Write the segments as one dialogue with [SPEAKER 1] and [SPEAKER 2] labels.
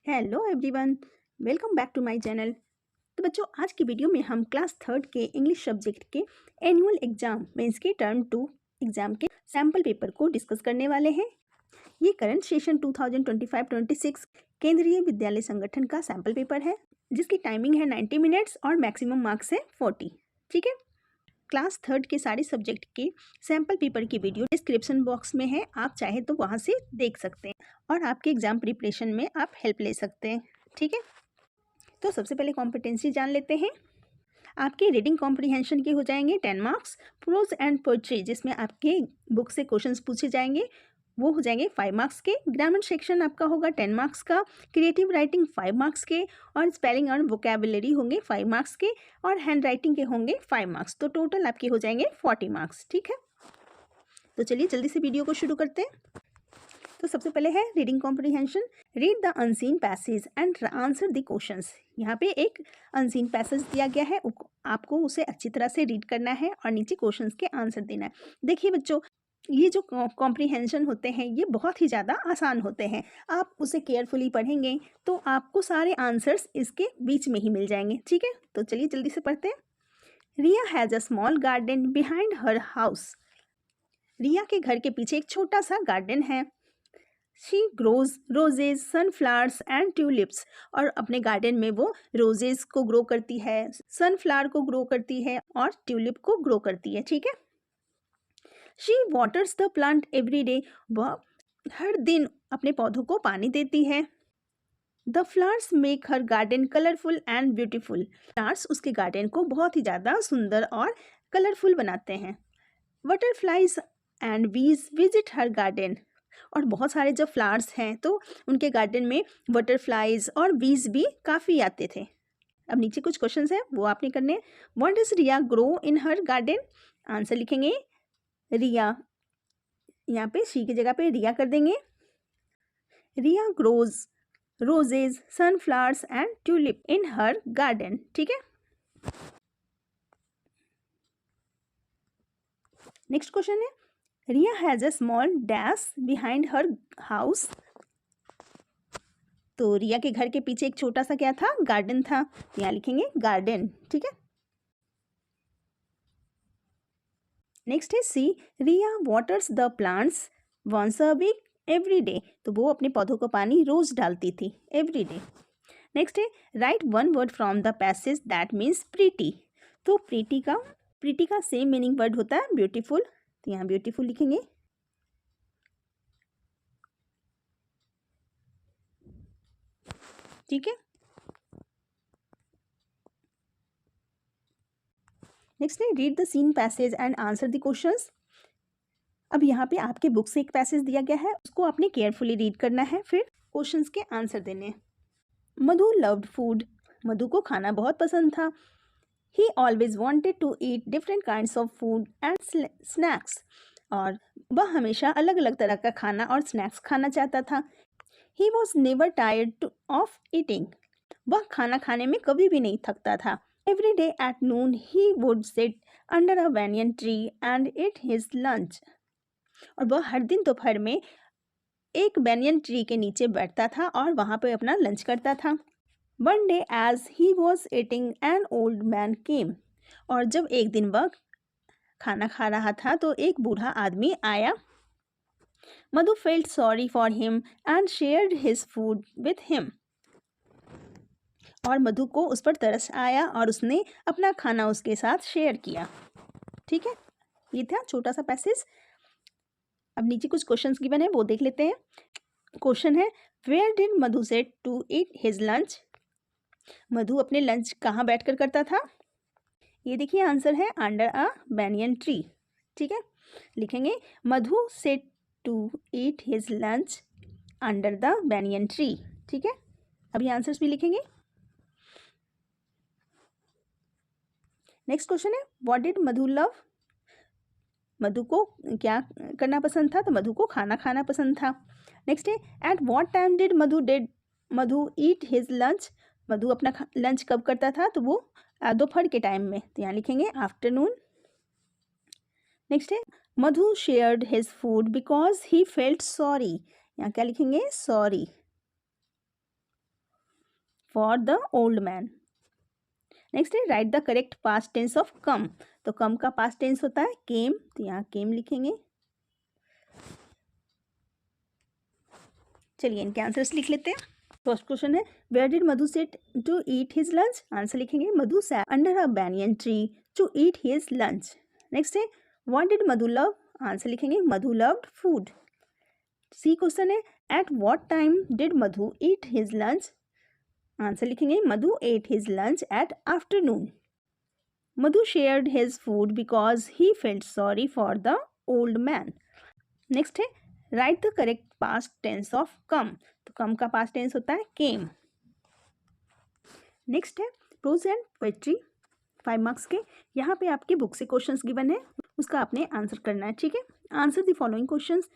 [SPEAKER 1] Hello everyone, welcome back to my channel. तो बच्चों, आज की वीडियो में हम क्लास थर्ड के इंग्लिश सब्जेक्ट के एनुअल एग्जाम मीन्स के टर्म 2 एग्जाम के सैम्पल पेपर को डिस्कस करने वाले हैं। ये करंट सेशन 2025-26 केंद्रीय विद्यालय संगठन का सैम्पल पेपर है, जिसकी टाइमिंग है 90 मिनट्स और मैक्सिमम मार्क्स है 40। ठीक है। क्लास थर्ड के सारे सब्जेक्ट के सैम्पल पेपर की वीडियो डिस्क्रिप्शन बॉक्स में है, आप चाहे तो वहाँ से देख सकते हैं और आपके एग्जाम प्रिपरेशन में आप हेल्प ले सकते हैं। ठीक है। तो सबसे पहले कॉम्पिटेंसी जान लेते हैं। आपके रीडिंग कॉम्प्रिहेंशन के हो जाएंगे 10 मार्क्स। प्रोज एंड पोएट्री, जिसमें आपके बुक से क्वेश्चंस पूछे जाएंगे, वो हो जाएंगे 5 मार्क्स के। ग्रामर सेक्शन आपका होगा 10 मार्क्स का। क्रिएटिव राइटिंग 5 मार्क्स के, और स्पेलिंग और वोकेबुलरी होंगे 5 मार्क्स के, और हैंड राइटिंग के होंगे 5 मार्क्स। तो टोटल आपके हो जाएंगे 40 मार्क्स। ठीक है। तो चलिए जल्दी से वीडियो को शुरू करते हैं। तो सबसे पहले है reading comprehension. Read the unseen passage and answer the questions. यहाँ पे एक अनसीन पैसेज दिया गया है, आपको उसे अच्छी तरह से रीड करना है और नीचे क्वेश्चंस के आंसर देना है। देखिए बच्चों, ये जो कॉम्प्रिहेंशन होते हैं ये बहुत ही ज़्यादा आसान होते हैं। आप उसे केयरफुली पढ़ेंगे तो आपको सारे आंसर्स इसके बीच में ही मिल जाएंगे। ठीक है। तो चलिए जल्दी से पढ़ते हैं। Riya has a small garden behind her house. Riya के घर के पीछे एक छोटा सा गार्डन है। She grows roses, sunflowers and tulips. और अपने गार्डन में वो रोजेज को ग्रो करती है, सनफ्लावर को ग्रो करती है और ट्यूलिप को ग्रो करती है। ठीक है। She waters the plant every day. वह हर दिन अपने पौधों को पानी देती है। The flowers make her garden colourful and beautiful. Flowers उसके गार्डन को बहुत ही ज़्यादा सुंदर और कलरफुल बनाते हैं। बटरफ्लाइज एंड बीज विजिट हर गार्डन। और बहुत सारे जब फ्लावर्स हैं तो उनके गार्डन में बटरफ्लाइज और बीज भी काफ़ी आते थे। अब नीचे कुछ क्वेश्चंस हैं, वो आपने करने हैं। What does Riya grow in her garden? Answer लिखेंगे रिया, यहाँ पे शी की जगह पे रिया कर देंगे। Riya grows roses, sunflowers and tulip in her garden. ठीक है। नेक्स्ट क्वेश्चन है, Riya has a small dash behind her house. तो रिया के घर के पीछे एक छोटा सा क्या था? गार्डन था। यहाँ लिखेंगे गार्डन। ठीक है। नेक्स्ट है C, Riya waters the plants once a week every day. तो वो अपने पौधों को पानी रोज डालती थी, एवरी डे। नेक्स्ट है write one word from the passage that means pretty. तो प्रीटी का सेम मीनिंग वर्ड होता है ब्यूटीफुल। तो यहाँ ब्यूटीफुल लिखेंगे। ठीक है। नेक्स्ट है read the seen passage and answer the questions. अब यहाँ पे आपके बुक से एक पैसेज दिया गया है, उसको आपने केयरफुली रीड करना है, फिर क्वेश्चंस के आंसर देने हैं। मधु लव्ड फूड। मधु को खाना बहुत पसंद था। He always wanted to eat different kinds of food and snacks. और वह हमेशा अलग अलग तरह का खाना और स्नैक्स खाना चाहता था। He was never tired of eating. वह खाना खाने में कभी भी नहीं थकता था। Every day at noon he would sit under a banyan tree and eat his lunch. और वह हर दिन दोपहर में एक बैनियन ट्री के नीचे बैठता था और वहाँ पर अपना लंच करता था। One day as he was eating an old man came. और जब एक दिन वह खाना खा रहा था तो एक बूढ़ा आदमी आया। Madhu felt sorry for him and shared his food with him. और मधु को उस पर तरस आया और उसने अपना खाना उसके साथ शेयर किया। ठीक है। ये था छोटा सा पैसेज। अब नीचे कुछ क्वेश्चंस गिवन है, वो देख लेते हैं। क्वेश्चन है, where did Madhu set to eat his lunch. Madhu अपने लंच कहाँ बैठकर करता था? ये देखिए आंसर है अंडर अ बैनियन ट्री। ठीक है। लिखेंगे Madhu set to eat his lunch under the banyan tree. ठीक है। अभी आंसर्स भी लिखेंगे। नेक्स्ट क्वेश्चन है, what did Madhu love. Madhu को क्या करना पसंद था? तो मधु को खाना खाना पसंद था। नेक्स्ट है, at what time did Madhu eat his lunch. Madhu अपना लंच कब करता था? तो वो दोपहर के टाइम में। तो यहाँ लिखेंगे आफ्टरनून। नेक्स्ट है, Madhu shared his food because he felt sorry. यहाँ क्या लिखेंगे? Sorry. For the old man. Next है write the correct past tense of come. तो कम का पास्ट टेंस होता है केम, तो यहाँ केम लिखेंगे। चलिए इनके आंसर्स लिख लेते हैं। फर्स्ट क्वेश्चन है where did Madhu sit to eat his lunch. Answer लिखेंगे Madhu sat under a banyan tree to eat his lunch. Next है what did Madhu love. Answer लिखेंगे Madhu loved food. C question है at what time did Madhu eat his lunch. Answer लिखेंगे Madhu ate his lunch at afternoon. Madhu shared his food because he felt sorry for the old man. Next है write the correct past tense of come. तो come का past tense होता है came. Next है prose and poetry 5 marks के। यहाँ पे आपके बुक से क्वेश्चंस गिवन है, उसका आपने आंसर करना है, ठीक है। Answer the following questions.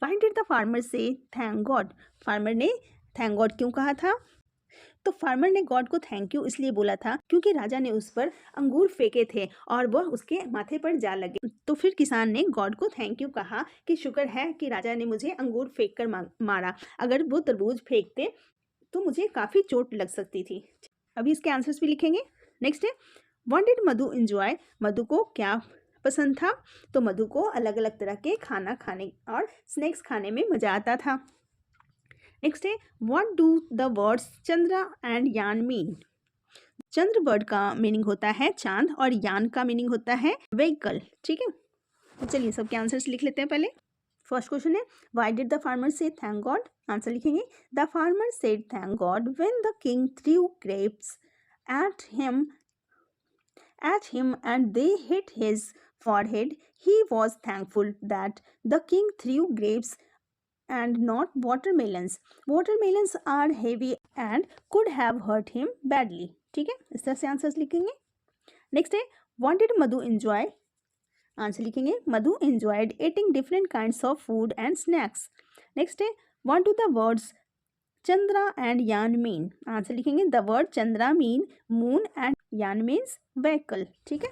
[SPEAKER 1] Why did the farmer say thank God. Farmer ने थैंक गॉड क्यों कहा था। तो फार्मर ने गॉड को थैंक यू इसलिए बोला था क्योंकि राजा ने उस पर अंगूर फेंके थे और वह उसके माथे पर जा लगे। तो फिर किसान ने गॉड को थैंक यू कहा कि शुक्र है कि राजा ने मुझे अंगूर फेंक कर मारा, अगर वो तरबूज फेंकते तो मुझे काफ़ी चोट लग सकती थी। अभी इसके आंसर्स भी लिखेंगे। नेक्स्ट है व्हाट डिड मधु एंजॉय। मधु को क्या पसंद था। तो मधु को अलग अलग तरह के खाना खाने और स्नैक्स खाने में मज़ा आता था। नेक्स्ट है what do the words Chandra and yaan mean. Chandra word का मीनिंग होता है चांद और यान का मीनिंग होता है व्हीकल, ठीक है। तो चलिए सबके आंसर्स लिख लेते हैं पहले। फर्स्ट क्वेश्चन है why did the farmer say thank God. Answer लिखेंगे the farmer said thank God when the king threw grapes at him and they hit his forehead. He was thankful that the king threw grapes and not watermelons. Watermelons are heavy and could have hurt him badly. ठीक है, इस तरह से answers लिखेंगे। Next है what did Madhu enjoy। Answer लिखेंगे Madhu enjoyed eating different kinds of food and snacks. Next है what do the words Chandra and yaan mean. Answer लिखेंगे the word Chandra mean moon and yaan means vehicle, ठीक है।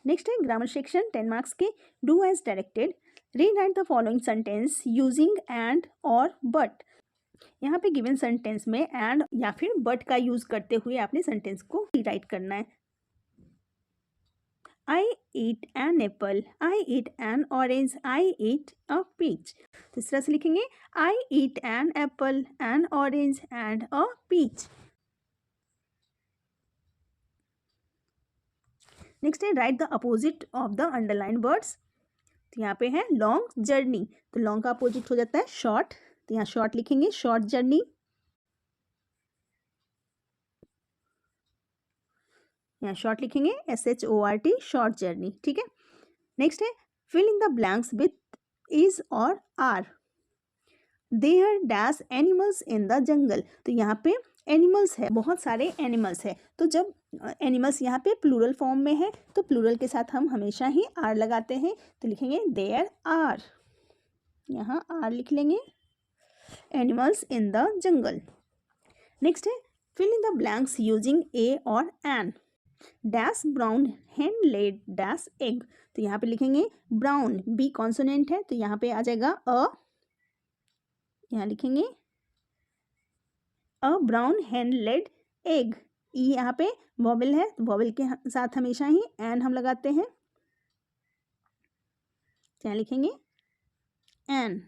[SPEAKER 1] नेक्स्ट है ग्रामर सेक्शन 10 मार्क्स के। Do as directed. Rewrite the following sentence using and और but. यहाँ पे given sentence में एंड या फिर बट का यूज करते हुए आपने सेंटेंस को रीराइट करना है। I eat an apple, I eat an orange, I eat a peach। तो इस तरह से लिखेंगे I eat an apple, an orange and a peach। Next है write the opposite of the underline words. तो यहाँ पे है लॉन्ग जर्नी, तो लॉन्ग का अपोजिट हो जाता है शॉर्ट, तो यहाँ शॉर्ट लिखेंगे शॉर्ट जर्नी। यहाँ शॉर्ट लिखेंगे SHORT शॉर्ट जर्नी, ठीक है। नेक्स्ट है fill in the blanks with is और are. There dash animals in the jungle. तो यहाँ पे एनिमल्स है, बहुत सारे एनिमल्स है, तो जब एनिमल्स यहाँ पे प्लूरल फॉर्म में है तो प्लूरल के साथ हम हमेशा ही आर लगाते हैं, तो लिखेंगे देयर आर, यहाँ आर लिख लेंगे animals in the jungle. Next है fill in the blanks using a और an. Dash brown hen laid dash egg. तो यहाँ पे लिखेंगे ब्राउन, बी कॉन्सोनेंट है तो यहाँ पे आ जाएगा अ, यहाँ लिखेंगे अ ब्राउन हैन लेड एग। ई यहाँ पे वॉवेल है तो वॉवेल के साथ हमेशा ही एन हम लगाते हैं, यहाँ लिखेंगे एन,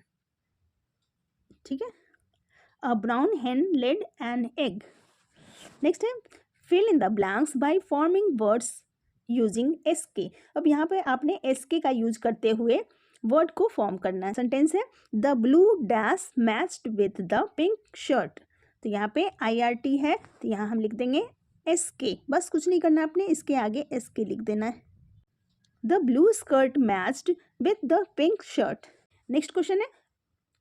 [SPEAKER 1] ठीक है। A brown hen laid an egg. Next है fill in the blanks by forming words using SK। अब यहाँ पे आपने SK का यूज करते हुए वर्ड को फॉर्म करना है। सेंटेंस है the blue dash matched with the pink shirt. तो यहाँ पे IRT है तो यहाँ हम लिख देंगे SK, बस कुछ नहीं करना आपने, इसके आगे SK लिख देना है। The blue skirt matched with the pink shirt. Next question है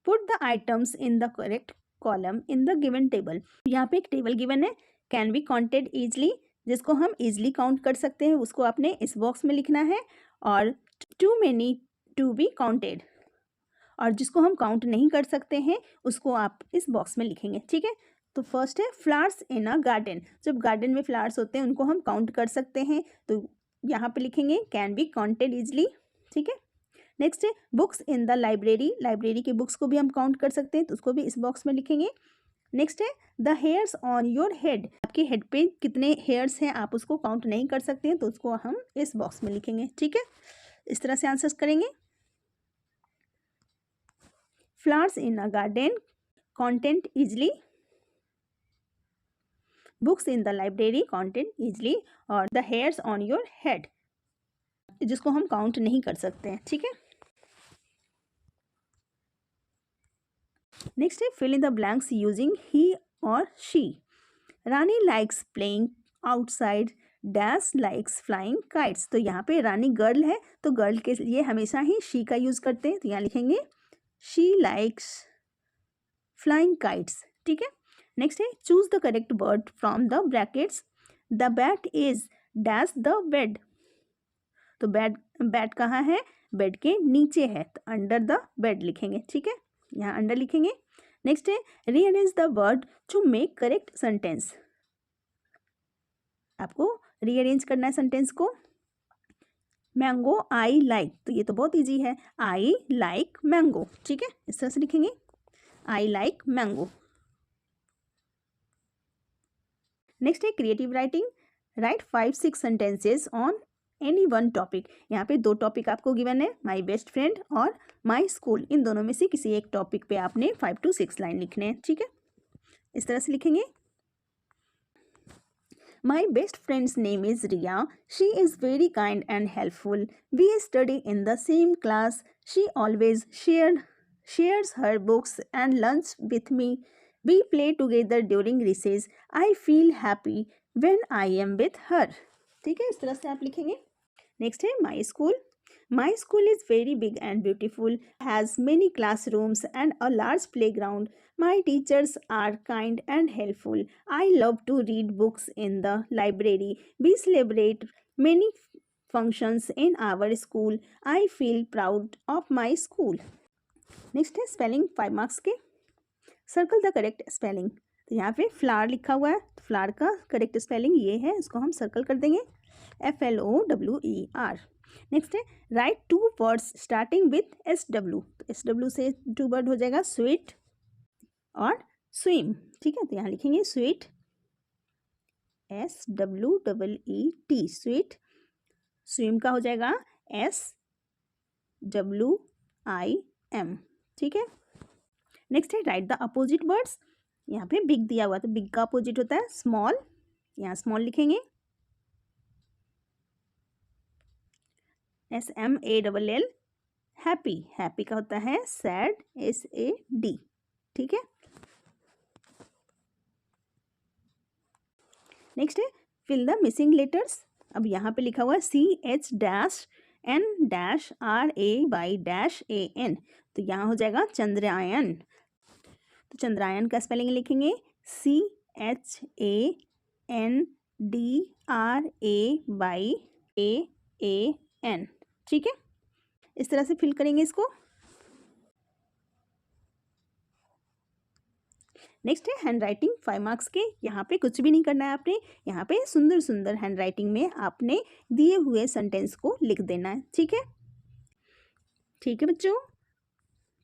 [SPEAKER 1] put the items in the correct column in the given table. यहाँ पे एक टेबल गिवन है कैन बी काउंटेड ईजली, जिसको हम ईजली काउंट कर सकते हैं उसको आपने इस बॉक्स में लिखना है, और too many to be counted, और जिसको हम काउंट नहीं कर सकते हैं उसको आप इस बॉक्स में लिखेंगे, ठीक है। तो फर्स्ट है फ्लावर्स इन अ गार्डन। जब गार्डन में फ्लावर्स होते हैं उनको हम काउंट कर सकते हैं, तो यहाँ पे लिखेंगे कैन बी काउंटेड ईजली, ठीक है। नेक्स्ट है books in the library. Library के बुक्स को भी हम काउंट कर सकते हैं तो उसको भी इस बॉक्स में लिखेंगे। नेक्स्ट है the hairs on your head, आपके हेड पे कितने हेयर्स हैं आप उसको काउंट नहीं कर सकते हैं, तो उसको हम इस बॉक्स में लिखेंगे। ठीक है, इस तरह से आंसर्स करेंगे। Flowers in a garden, counted easily, books in the library, counted easily, और the hairs on your head जिसको हम काउंट नहीं कर सकते हैं। ठीक है, नेक्स्ट है fill in the blanks using he और she. Rani likes playing outside, dash likes flying kites. तो यहाँ पे रानी गर्ल है तो गर्ल के लिए हमेशा ही शी का यूज करते हैं, तो यहाँ लिखेंगे शी लाइक्स फ्लाइंग काइट्स। ठीक है, नेक्स्ट है choose the correct word from the brackets. The bat is dash the bed. तो बैट कहाँ है, बेड के नीचे है, तो अंडर द बेड लिखेंगे। ठीक है, यहाँ अंडर लिखेंगे। नेक्स्ट है rearrange the word to make correct sentence. आपको रीअरेंज करना है सेंटेंस को। मैंगो आई लाइक, तो ये तो बहुत इजी है, आई लाइक मैंगो। ठीक है, इस तरह से लिखेंगे आई लाइक मैंगो। नेक्स्ट है creative writing. Right 5-6 sentences on any one topic. यहाँ पे 2 टॉपिक आपको गिवन है, माई बेस्ट फ्रेंड और माई स्कूल। इन दोनों में से किसी एक टॉपिक पे आपने 5 to 6 लाइन लिखने हैं। ठीक है, इस तरह से लिखेंगे। My best friend's name is Riya, she is very kind and helpful, we study in the same class, she always shares her books and lunch with me, we play together during recess, I feel happy when I am with her। ठीक है, इस तरह से आप लिखेंगे। Next है my school. My school is very big and beautiful, has many classrooms and a large play ground, my teachers are kind and helpful, I love to read books in the library, we celebrate many functions in our school, I feel proud of my school। Next है spelling 5 marks के। Circle the correct spelling. तो यहाँ पे flower लिखा हुआ है, तो flower का करेक्ट स्पेलिंग ये है, इसको हम सर्कल कर देंगे FLOWER। नेक्स्ट है right 2 words starting with SW। तो SW से 2 वर्ड हो जाएगा स्वीट और स्विम। ठीक है, तो यहाँ लिखेंगे स्वीट SWEET स्वीट। स्विम का हो जाएगा SWIM। ठीक है, नेक्स्ट है राइट द अपोजिट वर्ड्स। यहाँ पे बिग दिया हुआ, तो बिग का अपोजिट होता है स्मॉल, यहाँ स्मॉल लिखेंगे SMALL। हैप्पी, हैप्पी का होता है सैड SAD। ठीक है, नेक्स्ट है फिल द मिसिंग लेटर्स। अब यहाँ पे लिखा हुआ है CH-N-RAY-AN, तो यहाँ हो जाएगा चंद्रायन। तो चंद्रायन का स्पेलिंग लिखेंगे CHANDRAYAN। ठीक है, इस तरह से फिल करेंगे इसको। नेक्स्ट है हैंड राइटिंग 5 मार्क्स के। यहाँ पे कुछ भी नहीं करना है आपने, यहाँ पे सुंदर सुंदर हैंड राइटिंग में आपने दिए हुए सेंटेंस को लिख देना है। ठीक है, ठीक है बच्चों,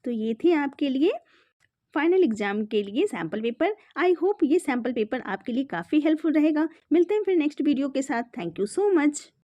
[SPEAKER 1] तो ये थी आपके लिए फाइनल एग्जाम के लिए सैम्पल पेपर। आई होप ये सैम्पल पेपर आपके लिए काफ़ी हेल्पफुल रहेगा। मिलते हैं फिर नेक्स्ट वीडियो के साथ। Thank you so much.